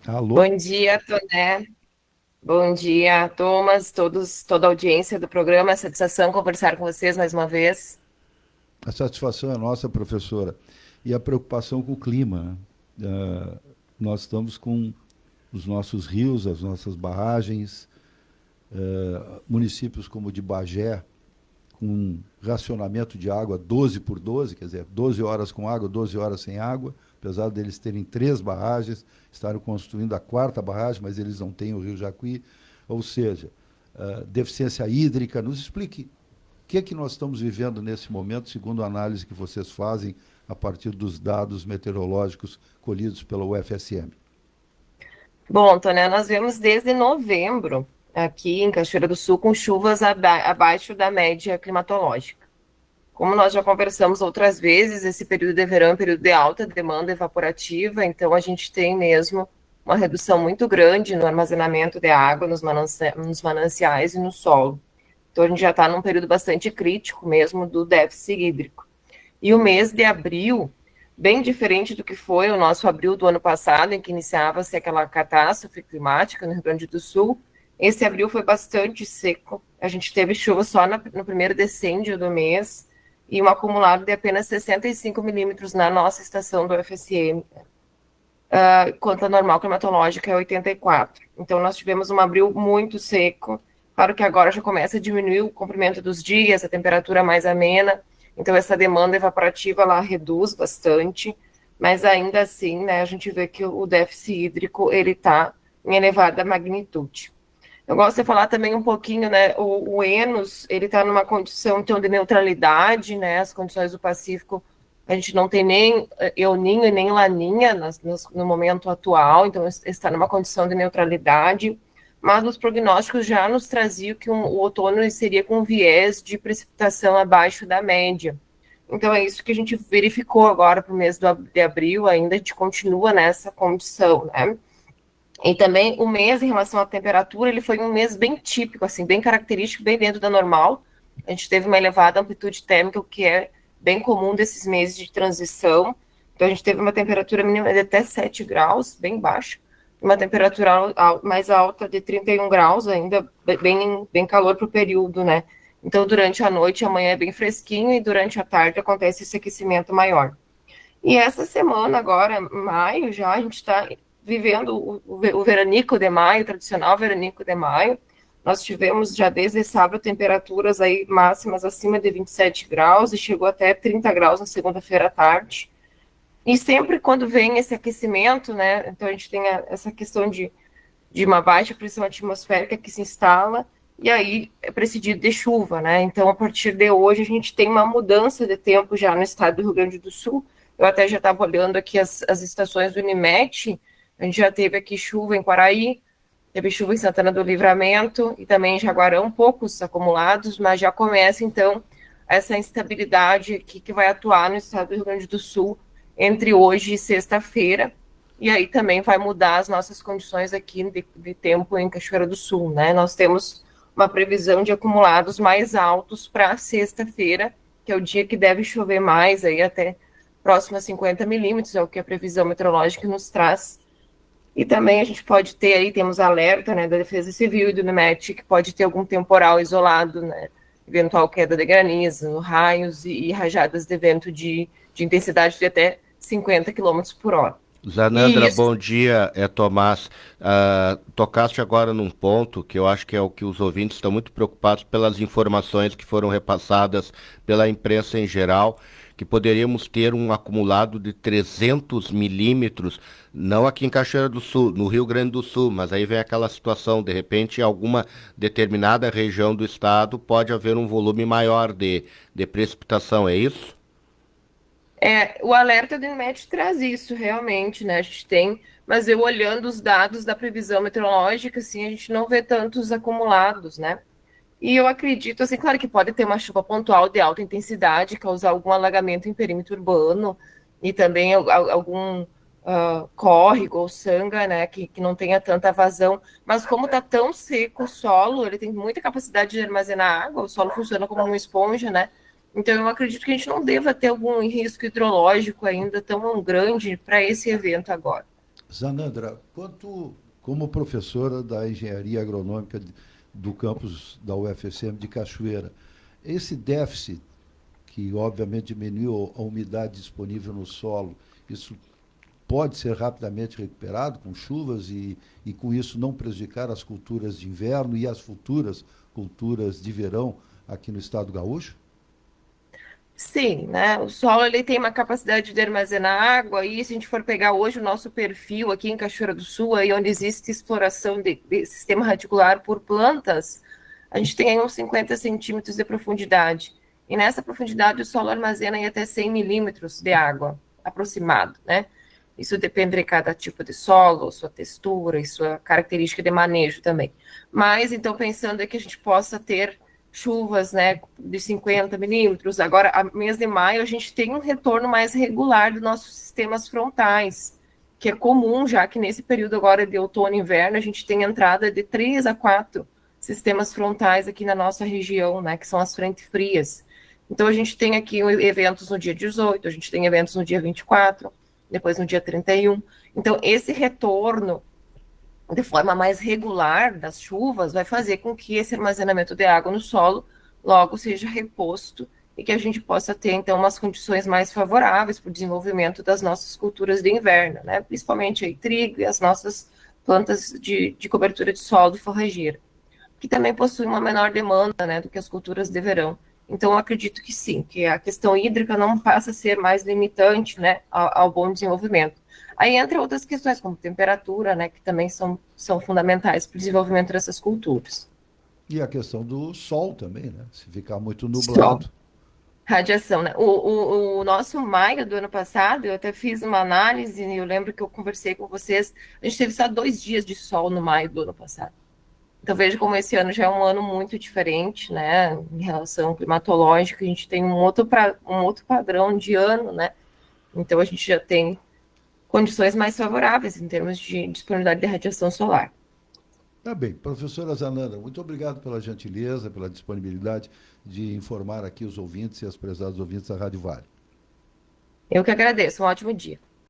Alô? Bom dia, Toné. Bom dia, Thomas, toda a audiência do programa. É satisfação conversar com vocês mais uma vez. A satisfação é nossa, professora. E a preocupação com o clima, né? Nós estamos com os nossos rios, as nossas barragens, municípios como o de Bagé, com um racionamento de água 12 por 12, quer dizer, 12 horas com água, 12 horas sem água, apesar deles terem três barragens, estarem construindo a quarta barragem, mas eles não têm o Rio Jacuí. Ou seja, deficiência hídrica. Nos explique o que é que nós estamos vivendo nesse momento, segundo a análise que vocês fazem a partir dos dados meteorológicos colhidos pela UFSM. Bom, Toné, nós vemos desde novembro aqui em Cachoeira do Sul com chuvas abaixo da média climatológica. Como nós já conversamos outras vezes, esse período de verão é um período de alta demanda evaporativa, então a gente tem mesmo uma redução muito grande no armazenamento de água nos mananciais e no solo. Então a gente já está num período bastante crítico mesmo do déficit hídrico. E o mês de abril, bem diferente do que foi o nosso abril do ano passado, em que iniciava-se aquela catástrofe climática no Rio Grande do Sul, esse abril foi bastante seco. A gente teve chuva só no primeiro decêndio do mês e um acumulado de apenas 65 milímetros na nossa estação do UFSM, quanto a normal climatológica é 84. Então nós tivemos um abril muito seco. Claro que agora já começa a diminuir o comprimento dos dias, a temperatura mais amena, então essa demanda evaporativa ela reduz bastante, mas ainda assim, né, a gente vê que o déficit hídrico ele está em elevada magnitude. Eu gosto de falar também um pouquinho, né, o Enos, ele está numa condição então de neutralidade, né, as condições do Pacífico, a gente não tem nem El Ninho e nem Laninha no momento atual, então está numa condição de neutralidade, mas os prognósticos já nos traziam que o outono seria com viés de precipitação abaixo da média. Então é isso que a gente verificou agora para o mês de abril, ainda a gente continua nessa condição, né? E também o mês, em relação à temperatura, ele foi um mês bem típico, assim, bem característico, bem dentro da normal. A gente teve uma elevada amplitude térmica, o que é bem comum desses meses de transição. Então, a gente teve uma temperatura mínima de até 7 graus, bem baixa, uma temperatura mais alta de 31 graus, ainda bem calor para o período, né? Então, durante a noite, amanhã é bem fresquinho e durante a tarde acontece esse aquecimento maior. E essa semana agora, maio já, a gente está vivendo o veranico de maio, o tradicional veranico de maio. Nós tivemos já desde sábado temperaturas aí máximas acima de 27 graus e chegou até 30 graus na segunda-feira à tarde. E sempre quando vem esse aquecimento, né, então a gente tem essa questão de uma baixa pressão atmosférica que se instala e aí é precedido de chuva, né? Então, a partir de hoje, a gente tem uma mudança de tempo já no estado do Rio Grande do Sul. Eu até já estava olhando aqui as estações do Unimet, a gente já teve aqui chuva em Quaraí, teve chuva em Santana do Livramento e também em Jaguarão, poucos acumulados, mas já começa, então, essa instabilidade que vai atuar no estado do Rio Grande do Sul entre hoje e sexta-feira, e aí também vai mudar as nossas condições aqui de tempo em Cachoeira do Sul, né? Nós temos uma previsão de acumulados mais altos para sexta-feira, que é o dia que deve chover mais, aí até próximo a 50 milímetros, é o que a previsão meteorológica nos traz. E também a gente pode ter aí, temos alerta, né, da Defesa Civil e do NEMET, que pode ter algum temporal isolado, né, eventual queda de granizo, raios e rajadas de vento de intensidade de até 50 quilômetros por hora. E Zanandra, isso bom dia, é Tomás. Tocaste agora num ponto que eu acho que é o que os ouvintes estão muito preocupados pelas informações que foram repassadas pela imprensa em geral, que poderíamos ter um acumulado de 300 milímetros, não aqui em Cachoeira do Sul, no Rio Grande do Sul, mas aí vem aquela situação, de repente, em alguma determinada região do estado pode haver um volume maior de precipitação, é isso? o alerta do INMET traz isso realmente, né? A gente tem, mas eu olhando os dados da previsão meteorológica, assim, a gente não vê tantos acumulados, né? E eu acredito, assim, claro que pode ter uma chuva pontual de alta intensidade, causar algum alagamento em perímetro urbano e também algum córrego ou sanga, né, que não tenha tanta vazão. Mas como está tão seco o solo, ele tem muita capacidade de armazenar água, o solo funciona como uma esponja, né? Então eu acredito que a gente não deva ter algum risco hidrológico ainda tão grande para esse evento agora. Zanandra, como professora da Engenharia Agronômica do campus da UFSM de Cachoeira, esse déficit, que obviamente diminuiu a umidade disponível no solo, isso pode ser rapidamente recuperado com chuvas e com isso não prejudicar as culturas de inverno e as futuras culturas de verão aqui no estado gaúcho? Sim, né? O solo ele tem uma capacidade de armazenar água e se a gente for pegar hoje o nosso perfil aqui em Cachoeira do Sul, aí onde existe exploração de sistema radicular por plantas, a gente tem aí uns 50 centímetros de profundidade. E nessa profundidade o solo armazena aí até 100 milímetros de água, aproximado, né? Isso depende de cada tipo de solo, sua textura e sua característica de manejo também. Mas, então, pensando é que a gente possa ter chuvas, né, de 50 milímetros. Agora, a mês de maio, a gente tem um retorno mais regular dos nossos sistemas frontais, que é comum, já que nesse período agora de outono e inverno, a gente tem entrada de 3 a 4 sistemas frontais aqui na nossa região, né, que são as frentes frias. Então, a gente tem aqui eventos no dia 18, a gente tem eventos no dia 24, depois no dia 31. Então, esse retorno de forma mais regular das chuvas vai fazer com que esse armazenamento de água no solo logo seja reposto e que a gente possa ter, então, umas condições mais favoráveis para o desenvolvimento das nossas culturas de inverno, né? Principalmente aí, trigo e as nossas plantas de cobertura de solo forrageira, que também possuem uma menor demanda, né, do que as culturas de verão. Então, eu acredito que sim, que a questão hídrica não passa a ser mais limitante, né, ao bom desenvolvimento. Aí entra outras questões, como temperatura, né, que também são fundamentais para o desenvolvimento dessas culturas. E a questão do sol também, né? Se ficar muito Sol. nublado. Radiação, né? O nosso maio do ano passado, eu até fiz uma análise, e eu lembro que eu conversei com vocês, a gente teve só 2 dias de sol no maio do ano passado. Então veja como esse ano já é um ano muito diferente, né? Em relação climatológica, a gente tem um outro padrão de ano, né? Então a gente já tem condições mais favoráveis em termos de disponibilidade de radiação solar. Tá bem. Professora Zananda, muito obrigado pela gentileza, pela disponibilidade de informar aqui os ouvintes e as prezadas ouvintes da Rádio Vale. Eu que agradeço, um ótimo dia.